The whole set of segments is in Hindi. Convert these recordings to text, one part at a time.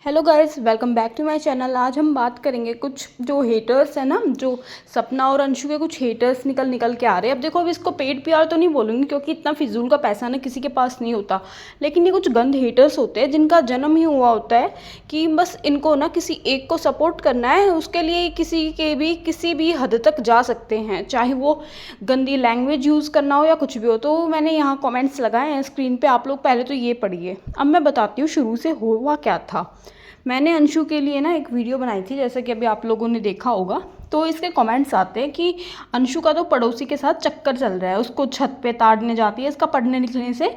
Hello guys, welcome back to my channel. आज हम बात करेंगे कुछ जो हेटर्स है ना, जो सपना और अंशु के कुछ हेटर्स निकल निकल के आ रहे हैं। अब देखो, अब इसको पेड पीआर तो नहीं बोलूँगी क्योंकि इतना फिजूल का पैसा ना किसी के पास नहीं होता, लेकिन ये कुछ गंद हेटर्स होते हैं जिनका जन्म ही हुआ होता है कि बस इनको ना किसी एक को सपोर्ट करना है। उसके लिए किसी भी हद तक जा सकते हैं, चाहे वो गंदी लैंग्वेज यूज़ करना हो या कुछ भी हो। तो मैंने यहाँ कमेंट्स लगाए हैं स्क्रीन पे, आप लोग पहले तो ये पढ़िए। अब मैं बताती हूँ शुरू से हुआ क्या था। मैंने अंशु के लिए ना एक वीडियो बनाई थी, जैसे कि अभी आप लोगों ने देखा होगा। तो इसके कमेंट्स आते हैं कि अंशु का तो पड़ोसी के साथ चक्कर चल रहा है, उसको छत पे ताड़ने जाती है, इसका पढ़ने लिखने से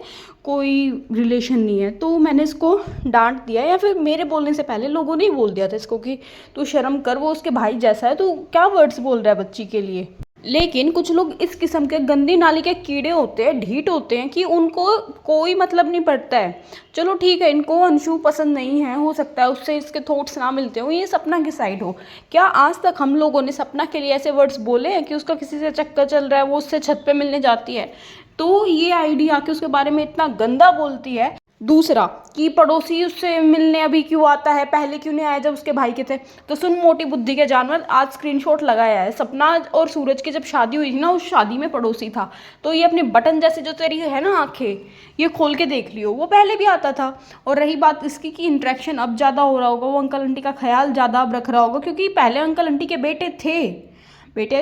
कोई रिलेशन नहीं है। तो मैंने इसको डांट दिया, या फिर मेरे बोलने से पहले लोगों ने ही बोल दिया था इसको कि तू शर्म कर, वो उसके भाई जैसा है, तू क्या वर्ड्स बोल रहा है बच्ची के लिए। लेकिन कुछ लोग इस किस्म के गंदी नाली के कीड़े होते हैं, ढीठ होते हैं कि उनको कोई मतलब नहीं पड़ता है। चलो ठीक है, इनको अंशु पसंद नहीं है, हो सकता है उससे इसके थॉट्स ना मिलते हो, ये सपना की साइड हो। क्या आज तक हम लोगों ने सपना के लिए ऐसे वर्ड्स बोले हैं कि उसका किसी से चक्कर चल रहा है, वो उससे छत पे मिलने जाती है तो ये आईडी आके उसके बारे में इतना गंदा बोलती है? दूसरा कि पड़ोसी उससे मिलने अभी क्यों आता है, पहले क्यों नहीं आया जब उसके भाई के थे? तो सुन मोटी बुद्धि के जानवर, आज स्क्रीनशॉट लगाया है। सपना और सूरज की जब शादी हुई थी ना, उस शादी में पड़ोसी था। तो ये अपने बटन जैसे जो तेरी है ना आंखें, ये खोल के देख लियो, वो पहले भी आता था। और रही बात इसकी कि इंटरेक्शन अब ज़्यादा हो रहा होगा, वो अंकल आंटी का ख्याल ज़्यादा अब रख रहा होगा, क्योंकि पहले अंकल आंटी के बेटे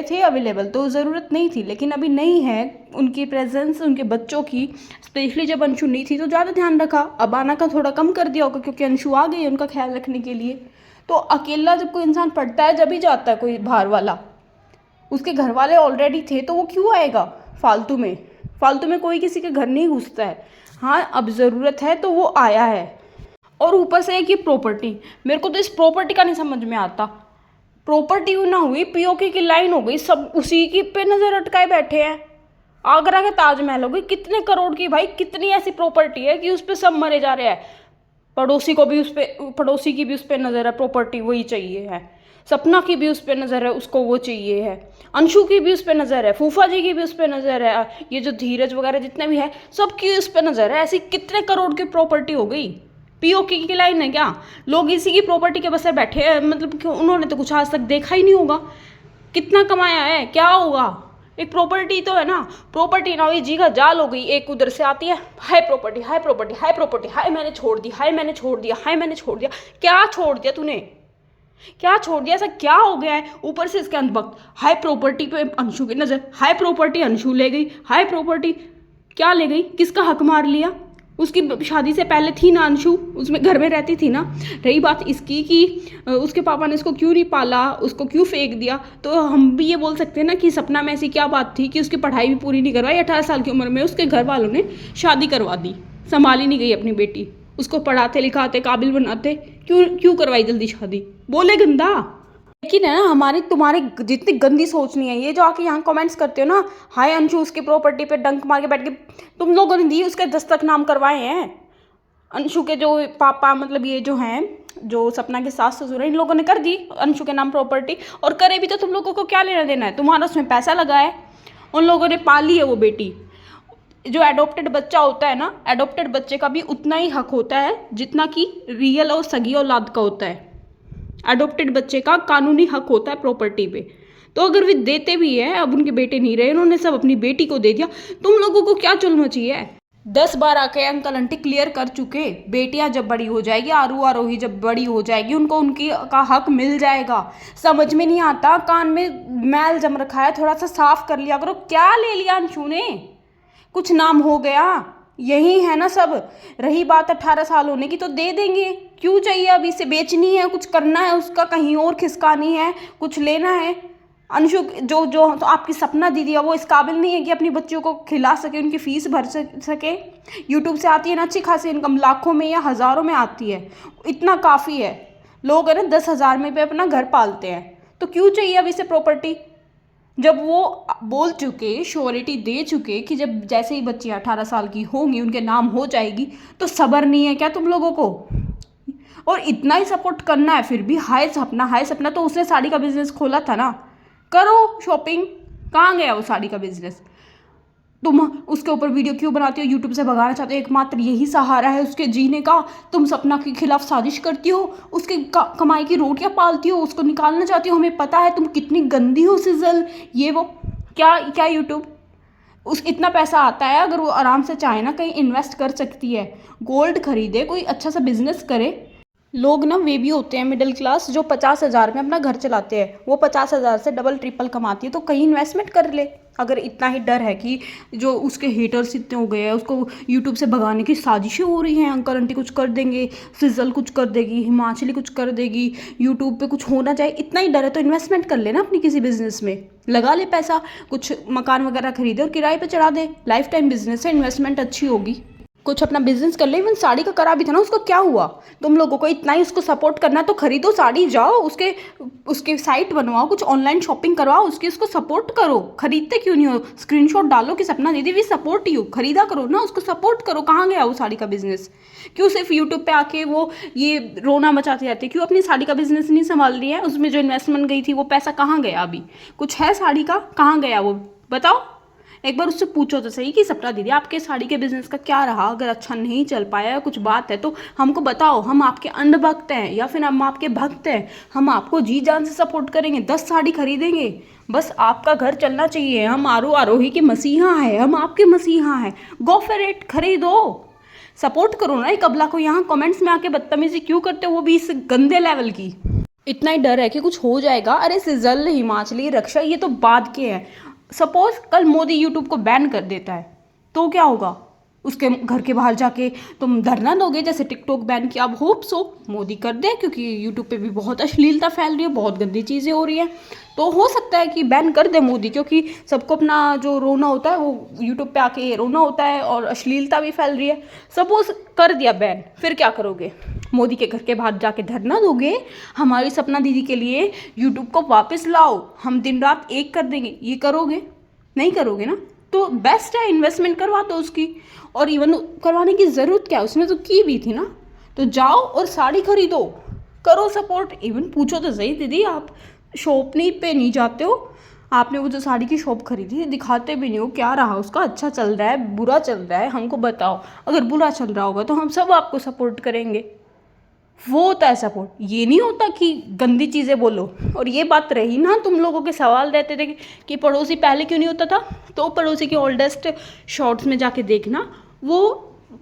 थे अवेलेबल, तो ज़रूरत नहीं थी। लेकिन अभी नहीं है उनकी प्रेजेंस, उनके बच्चों की, स्पेशली जब अंशु नहीं थी तो ज़्यादा ध्यान रखा। अब आना का थोड़ा कम कर दिया होगा क्योंकि अंशु आ गई है उनका ख्याल रखने के लिए। तो अकेला जब कोई इंसान पढ़ता है, जब ही जाता है कोई बाहर वाला। उसके घर वाले ऑलरेडी थे तो वो क्यों आएगा फालतू में कोई किसी के घर नहीं घुसता है। हाँ, अब ज़रूरत है तो वो आया है। और ऊपर से एक ये प्रॉपर्टी, मेरे को तो इस प्रॉपर्टी का नहीं समझ में आता। प्रॉपर्टी ना हुई, पीओके की लाइन हो गई, सब उसी की पे नजर अटकाए बैठे हैं। आगरा के ताजमहल हो गई, कितने करोड़ की भाई, कितनी ऐसी प्रॉपर्टी है कि उस पर सब मरे जा रहे हैं। पड़ोसी की भी उस पर नजर है, प्रॉपर्टी वही चाहिए है। सपना की भी उस पर नजर है, उसको वो चाहिए है। अंशु की भी उस पर नजर है, फूफा जी की भी उस पर नजर है, ये जो धीरज वगैरह जितने भी है सबकी उस पर नजर है। ऐसी कितने करोड़ की प्रॉपर्टी हो गई। पीओके की लाइन है क्या? लोग इसी की प्रॉपर्टी के बस बैठे हैं, मतलब कि उन्होंने तो कुछ आज तक देखा ही नहीं होगा। कितना कमाया है, क्या होगा? एक प्रॉपर्टी तो है ना। प्रॉपर्टी ना हुई, जी का जाल हो गई। एक उधर से आती है, हाय प्रॉपर्टी, हाय प्रॉपर्टी, हाय प्रॉपर्टी, हाय मैंने छोड़ दी, हाय मैंने छोड़ दिया, हाय मैंने छोड़ दिया। क्या छोड़ दिया तूने? क्या छोड़ दिया? ऐसा क्या हो गया है? ऊपर से इसके अंधभक्त, हाय प्रॉपर्टी पे अंशु की नजर, हाय प्रॉपर्टी अंशु ले गई, हाय प्रॉपर्टी क्या ले गई? किसका हक मार लिया? उसकी शादी से पहले थी ना अंशु, उसमें घर में रहती थी ना। रही बात इसकी कि उसके पापा ने इसको क्यों नहीं पाला, उसको क्यों फेंक दिया, तो हम भी ये बोल सकते हैं ना कि सपना में ऐसी क्या बात थी कि उसकी पढ़ाई भी पूरी नहीं करवाई। 18 साल की उम्र में उसके घर वालों ने शादी करवा दी, संभाली नहीं गई अपनी बेटी, उसको पढ़ाते लिखाते काबिल बनाते, क्यों क्यों करवाई जल्दी शादी? बोले गंदा। लेकिन है ना, हमारी तुम्हारी जितनी गंदी सोच नहीं है, ये जो आके यहाँ कमेंट्स करते हो ना, हाय अंशु उसकी प्रॉपर्टी पे डंक मार के बैठ के, तुम लोगों ने दी, उसके दस्तक नाम करवाए हैं। अंशु के जो पापा, मतलब ये जो हैं, जो सपना के सास ससुर हैं, इन लोगों ने कर दी अंशु के नाम प्रॉपर्टी। और करे भी तो तुम लोगों को क्या लेना देना है? तुम्हारा उसमें पैसा लगा है, उन लोगों ने पाली है वो बेटी। जो एडॉप्टेड बच्चा होता है ना, एडॉप्टेड बच्चे का भी उतना ही हक होता है जितना कि रियल और सगी औलाद का होता है। एडॉप्टेड बच्चे का कानूनी हक होता है प्रॉपर्टी पे। तो अगर वे देते भी है, अब उनके बेटे नहीं रहे, उन्होंने सब अपनी बेटी को दे दिया, तुम लोगों को क्या चुलना चाहिए? 10 बार आके अंकल आंटी क्लियर कर चुके, बेटियां जब बड़ी हो जाएगी, आरू आरोही जब बड़ी हो जाएगी, उनको उनकी का हक मिल जाएगा। समझ में नहीं आता, कान में मैल जम रखा है, थोड़ा सा साफ कर लिया करो। क्या ले लिया अंशु ने? कुछ नाम हो गया, यही है ना सब। रही बात 18 साल होने की, तो दे देंगे, क्यों चाहिए? अभी इसे बेचनी है, कुछ करना है उसका, कहीं और खिसकानी है, कुछ लेना है। अंशु जो जो तो आपकी सपना दीदी है, वो इस काबिल नहीं है कि अपनी बच्चियों को खिला सके, उनकी फीस भर सके। यूट्यूब से आती है ना अच्छी खासी इनकम, लाखों में या हज़ारों में आती है, इतना काफ़ी है। लोग है ना 10,000 में भी अपना घर पालते हैं, तो क्यों चाहिए अब इसे प्रॉपर्टी? जब वो बोल चुके, श्योरिटी दे चुके कि जब जैसे ही बच्ची 18 साल की होंगी उनके नाम हो जाएगी, तो सब्र नहीं है क्या तुम लोगों को? और इतना ही सपोर्ट करना है फिर भी, हाय सपना, हाय सपना। तो उसने साड़ी का बिजनेस खोला था ना, करो शॉपिंग। कहाँ गया वो साड़ी का बिजनेस? तुम उसके ऊपर वीडियो क्यों बनाती हो, यूट्यूब से भगाना चाहते हो, एकमात्र यही सहारा है उसके जीने का। तुम सपना के खिलाफ साजिश करती हो, उसके कमाई की रोटियां पालती हो, उसको निकालना चाहती हो। हमें पता है तुम कितनी गंदी हो सिजल, ये वो क्या क्या यूट्यूब उस इतना पैसा आता है, अगर वो आराम से चाहे ना कहीं इन्वेस्ट कर सकती है, गोल्ड खरीदे, कोई अच्छा सा बिजनेस करे। लोग ना वे भी होते हैं मिडिल क्लास जो 50,000 में अपना घर चलाते हैं, वो 50,000 से डबल ट्रिपल कमाती है, तो कहीं इन्वेस्टमेंट कर ले। अगर इतना ही डर है कि जो उसके हेटर्स इतने हो गए हैं, उसको यूट्यूब से भगाने की साजिशें हो रही हैं, अंकल आंटी कुछ कर देंगे, सिजल कुछ कर देगी, हिमाचली कुछ कर देगी, यूट्यूब पे कुछ होना चाहिए, इतना ही डर है तो इन्वेस्टमेंट कर ले ना अपनी किसी बिजनेस में, लगा ले पैसा, कुछ मकान वगैरह खरीदे और किराए पे चढ़ा दे। लाइफ टाइम बिजनेस है, इन्वेस्टमेंट अच्छी होगी। कुछ अपना बिजनेस कर ले। इवन साड़ी का करा भी था ना, उसका क्या हुआ? तुम लोगों को इतना ही उसको सपोर्ट करना है तो खरीदो साड़ी, जाओ उसके साइट बनवाओ, कुछ ऑनलाइन शॉपिंग करवाओ, उसको सपोर्ट करो। खरीदते क्यों नहीं हो? स्क्रीनशॉट डालो कि सपना दीदी वी सपोर्ट यू, खरीदा करो ना, उसको सपोर्ट करो। कहाँ गया वो साड़ी का बिजनेस? क्यों सिर्फ यूट्यूब पे आके वो ये रोना मचाते जाते? क्यों अपनी साड़ी का बिजनेस नहीं संभाल रही है? उसमें जो इन्वेस्टमेंट गई थी वो पैसा कहाँ गया? अभी कुछ है साड़ी का, कहाँ गया वो बताओ? एक बार उससे पूछो तो सही कि सपना दीदी आपके साड़ी के बिजनेस का क्या रहा? अगर अच्छा नहीं चल पाया या कुछ बात है तो हमको बताओ, हम आपके अंधभक्त हैं या फिर हम आपके भक्त हैं, हम आपको जी जान से सपोर्ट करेंगे, 10 साड़ी खरीदेंगे। बस आपका घर चलना चाहिए। हम आरोही के मसीहा हैं, हम आपके मसीहा हैं। गो फॉर इट, खरीदो, सपोर्ट करो ना एक अबला को। यहाँ कमेंट्स में आके बदतमीजी क्यों करते हो, वो भी इस गंदे लेवल की? इतना ही डर है कि कुछ हो जाएगा। अरे सिजल, हिमाचली, रक्षा, ये तो बाद के हैं। सपोज कल मोदी यूट्यूब को बैन कर देता है तो क्या होगा? उसके घर के बाहर जाके तुम धरना दोगे जैसे टिकटॉक बैन किया? अब होप सो मोदी कर दे, क्योंकि यूट्यूब पे भी बहुत अश्लीलता फैल रही है, बहुत गंदी चीज़ें हो रही हैं, तो हो सकता है कि बैन कर दे मोदी, क्योंकि सबको अपना जो रोना होता है वो यूट्यूब पे आके रोना होता है और अश्लीलता भी फैल रही है। सपोज कर दिया बैन, फिर क्या करोगे? मोदी के घर के बाहर जाके धरना दोगे हमारी सपना दीदी के लिए, यूट्यूब को वापस लाओ, हम दिन रात एक कर देंगे, ये करोगे? नहीं करोगे ना। तो बेस्ट है इन्वेस्टमेंट करवा दो उसकी। और इवन करवाने की ज़रूरत क्या है, उसने तो की भी थी ना। तो जाओ और साड़ी खरीदो, करो सपोर्ट। इवन पूछो तो सही, दीदी आप शॉप नहीं पे नहीं जाते हो, आपने वो जो साड़ी की शॉप खरीदी थी दिखाते भी नहीं हो, क्या रहा उसका? अच्छा चल रहा है, बुरा चल रहा है, हमको बताओ। अगर बुरा चल रहा होगा तो हम सब आपको सपोर्ट करेंगे। वो होता है सपोर्ट, ये नहीं होता कि गंदी चीज़ें बोलो। और ये बात रही ना, तुम लोगों के सवाल रहते थे कि पड़ोसी पहले क्यों नहीं होता था, तो पड़ोसी के ओल्डेस्ट शॉर्ट्स में जाके देखना, वो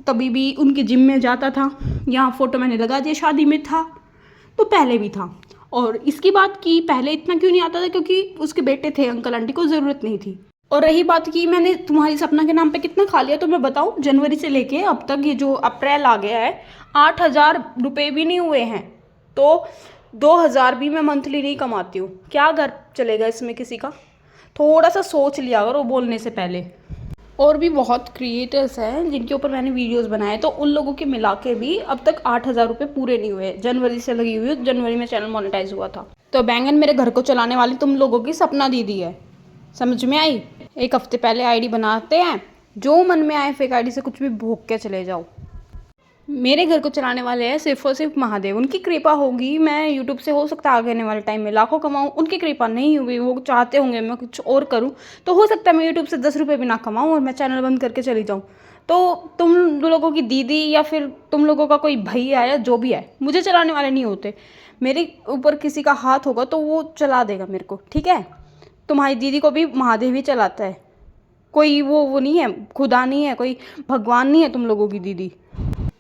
कभी भी उनके जिम में जाता था, यहाँ फोटो मैंने लगा दिया, शादी में था, तो पहले भी था। और इसकी बात की पहले इतना क्यों नहीं आता था? क्योंकि उसके बेटे थे, अंकल आंटी को ज़रूरत नहीं थी। और रही बात की मैंने तुम्हारी सपना के नाम पे कितना खा लिया, तो मैं बताऊं, जनवरी से लेके अब तक, ये जो अप्रैल आ गया है, 8,000 रुपये भी नहीं हुए हैं, तो 2,000 भी मैं मंथली नहीं कमाती हूँ। क्या घर चलेगा इसमें किसी का? थोड़ा सा सोच लिया करो बोलने से पहले। और भी बहुत क्रिएटर्स हैं जिनके ऊपर मैंने वीडियोस बनाए, तो उन लोगों के मिला के भी अब तक 8,000 रुपये पूरे नहीं हुए। जनवरी से लगी हुई, जनवरी में चैनल मोनेटाइज हुआ था। तो बैंगन मेरे घर को चलाने वाली तुम लोगों की सपना दीदी है, समझ में आई? एक हफ्ते पहले आईडी बनाते हैं, जो मन में आए फेक आईडी से कुछ भी भोग के चले जाओ। मेरे घर को चलाने वाले हैं सिर्फ और सिर्फ महादेव, उनकी कृपा होगी। मैं यूट्यूब से हो सकता है आगे आने वाले टाइम में लाखों कमाऊँ, उनकी कृपा नहीं हुई, वो चाहते होंगे मैं कुछ और करूँ, तो हो सकता है मैं यूट्यूब से 10 रुपये भी ना कमाऊँ और मैं चैनल बंद करके चली जाऊँ। तो तुम लोगों की दीदी या फिर तुम लोगों का कोई भैया या जो भी है, मुझे चलाने वाले नहीं होते। मेरे ऊपर किसी का हाथ होगा तो वो चला देगा मेरे को, ठीक है? तुम्हारी दीदी को भी महादेव ही चलाता है, कोई वो नहीं है, खुदा नहीं है, कोई भगवान नहीं है तुम लोगों की दीदी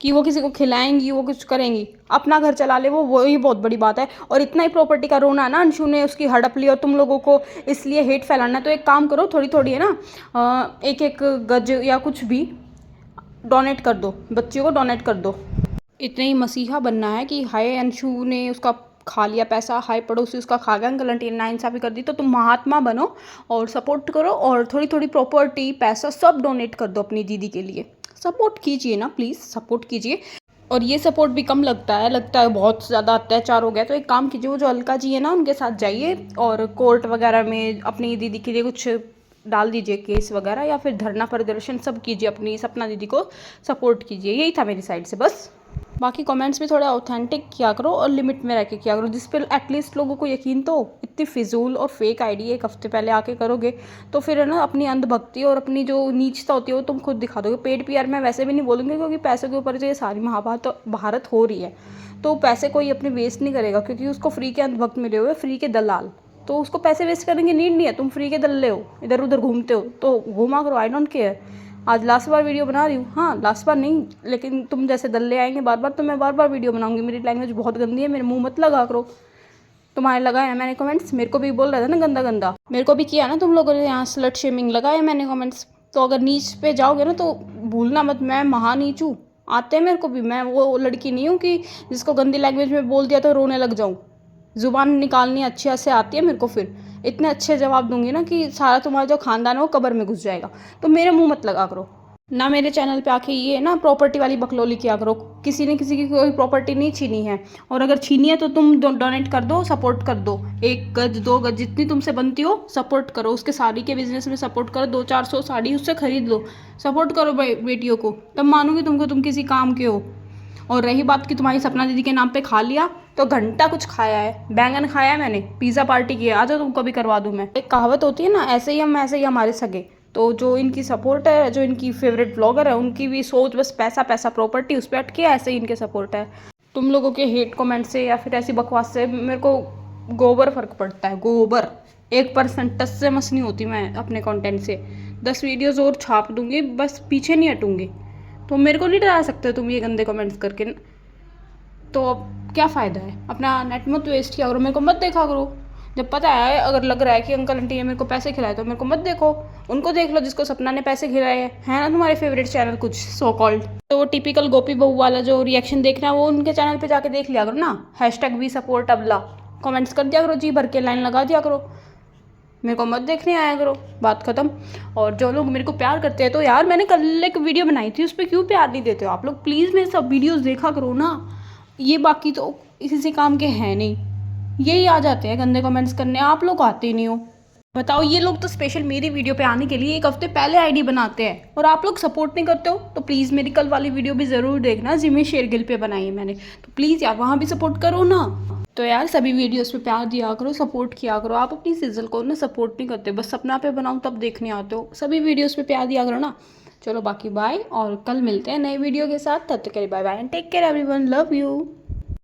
कि वो किसी को खिलाएंगी, वो कुछ करेंगी। अपना घर चला ले वही बहुत बड़ी बात है। और इतना ही प्रॉपर्टी का रोना ना, अंशु ने उसकी हड़प ली और तुम लोगों को इसलिए हेट फैलाना, तो एक काम करो, थोड़ी थोड़ी है ना, एक एक गज या कुछ भी डोनेट कर दो, बच्चियों को डोनेट कर दो। इतने ही मसीहा बनना है कि हाय अंशु ने उसका खा लिया पैसा, हाय पड़ोसी उसका खा गया, अंकल आंटी ने नाइंसाफ़ी कर दी, तो तुम महात्मा बनो और सपोर्ट करो और थोड़ी थोड़ी प्रॉपर्टी पैसा सब डोनेट कर दो अपनी दीदी के लिए। सपोर्ट कीजिए ना प्लीज़, सपोर्ट कीजिए। और ये सपोर्ट भी कम लगता है बहुत ज़्यादा अत्याचार हो गया, तो एक काम कीजिए, वो जो अलका जी है ना, उनके साथ जाइए और कोर्ट वगैरह में अपनी दीदी के लिए कुछ डाल दीजिए, केस वगैरह, या फिर धरना प्रदर्शन सब कीजिए, अपनी सपना दीदी को सपोर्ट कीजिए। यही था मेरी साइड से बस। बाकी कमेंट्स भी थोड़ा ऑथेंटिक किया करो और लिमिट में रह के किया करो, जिस पर एटलीस्ट लोगों को यकीन तो हो। इतनी फिजूल और फेक आईडी एक हफ्ते पहले आके करोगे तो फिर है ना, अपनी अंधभक्ति और अपनी जो नीचता होती है वो तुम खुद दिखा दोगे। पेड पीआर मैं वैसे भी नहीं बोलूँगी, क्योंकि पैसों के ऊपर जो ये सारी भारत हो रही है, तो पैसे कोई अपने वेस्ट नहीं करेगा, क्योंकि उसको फ्री के अंधभक्त मिले हुए, फ्री के दलाल। तो उसको पैसे वेस्ट करने की नीड नहीं है। तुम फ्री के दल्ले हो, इधर उधर घूमते हो तो घूमा करो, आई डोंट केयर। आज लास्ट बार वीडियो बना रही हूँ, हाँ लास्ट बार नहीं, लेकिन तुम जैसे दल्ले आएंगे बार बार तो मैं बार बार वीडियो बनाऊंगी। मेरी लैंग्वेज बहुत गंदी है, मेरे मुंह मत लगा करो। तुम्हारे लगाए हैं मैंने कमेंट्स, मेरे को भी बोल रहा था ना गंदा गंदा, मेरे को भी किया ना तुम लोगों ने यहाँ स्लट शेमिंग लगाए मैंने कमेंट्स। तो अगर नीच पे जाओगे ना तो भूलना मत, मैं महा नीच हूँ, आते हैं मेरे को भी। मैं वो लड़की नहीं हूँ कि जिसको गंदी लैंग्वेज में बोल दिया तो रोने लग जाऊँ। ज़ुबान निकालनी अच्छे से आती है मेरे को, फिर इतने अच्छे जवाब दूंगी ना कि सारा तुम्हारा जो खानदान है वो कब्र में घुस जाएगा। तो मेरे मुंह मत लगा करो ना, मेरे चैनल पे आके ये ना प्रॉपर्टी वाली बकलोली किया करो। किसी ने किसी की कोई प्रॉपर्टी नहीं छीनी है, और अगर छीनी है तो तुम डोनेट कर दो, सपोर्ट कर दो। 1 गज 2 गज जितनी तुमसे बनती हो सपोर्ट करो, उसके साड़ी के बिजनेस में सपोर्ट करो। 200-400 साड़ी उससे खरीद लो, सपोर्ट करो बेटियों को, तब मानूंगी तुमको तुम किसी काम के हो। और रही बात कि तुम्हारी सपना दीदी के नाम पे खा लिया, तो घंटा कुछ खाया है, बैंगन खाया है मैंने, पिज़्ज़ा पार्टी की है, आ जाओ तुमको भी करवा दूँ मैं। एक कहावत होती है ना, ऐसे ही हम ऐसे ही हमारे सगे। तो जो इनकी सपोर्ट है, जो इनकी फेवरेट ब्लॉगर है, उनकी भी सोच बस पैसा पैसा, प्रॉपर्टी उस पर अटके, ऐसे ही इनके सपोर्ट है। तुम लोगों के हेट कमेंट से या फिर ऐसी बकवास से मेरे को गोबर फर्क पड़ता है, गोबर। 1% टस से मस नहीं होती मैं अपने कंटेंट से। 10 वीडियोज़ और छाप दूंगी, बस पीछे नहीं हटूंगी। तो मेरे को नहीं डरा सकते तुम ये गंदे कमेंट्स करके। तो अब क्या फ़ायदा है, अपना नेट मत वेस्ट किया करो, मेरे को मत देखा करो। जब पता है, अगर लग रहा है कि अंकल आंटी ने मेरे को पैसे खिलाए तो मेरे को मत देखो, उनको देख लो जिसको सपना ने पैसे खिलाए हैं। है ना तुम्हारे फेवरेट चैनल कुछ सो कॉल्ड, तो वो टिपिकल गोपी बहू वाला जो रिएक्शन देखना है वो उनके चैनल पे जाके देख लिया करो ना। #भी सपोर्ट अबला कमेंट्स कर दिया करो, जी भर के लाइन लगा दिया करो, मेरे को मत देखने आया करो, बात खत्म। और जो लोग मेरे को प्यार करते हैं, तो यार मैंने कल एक वीडियो बनाई थी, उस पर क्यों प्यार नहीं देते हो आप लोग? प्लीज़ मेरे सब वीडियोज़ देखा करो ना। ये बाकी तो इसी से काम के हैं नहीं, यही आ जाते हैं गंदे कमेंट्स करने, आप लोग आते ही नहीं हो। बताओ, ये लोग तो स्पेशल मेरी वीडियो पे आने के लिए 1 हफ्ते पहले आईडी बनाते हैं, और आप लोग सपोर्ट नहीं करते हो। तो प्लीज़ मेरी कल वाली वीडियो भी ज़रूर देखना, जिमी शेरगिल पे बनाई है मैंने, तो प्लीज़ यार वहाँ भी सपोर्ट करो ना। तो यार सभी वीडियोस पे प्यार दिया करो, सपोर्ट किया करो। आप अपनी सिजल को ना सपोर्ट नहीं करते, बस सपना पे बनाऊँ तब देखने आते हो। सभी वीडियोस पे प्यार दिया करो ना। चलो बाकी बाय, और कल मिलते हैं नए वीडियो के साथ। तब तक के लिए bye bye and take care everyone, love you.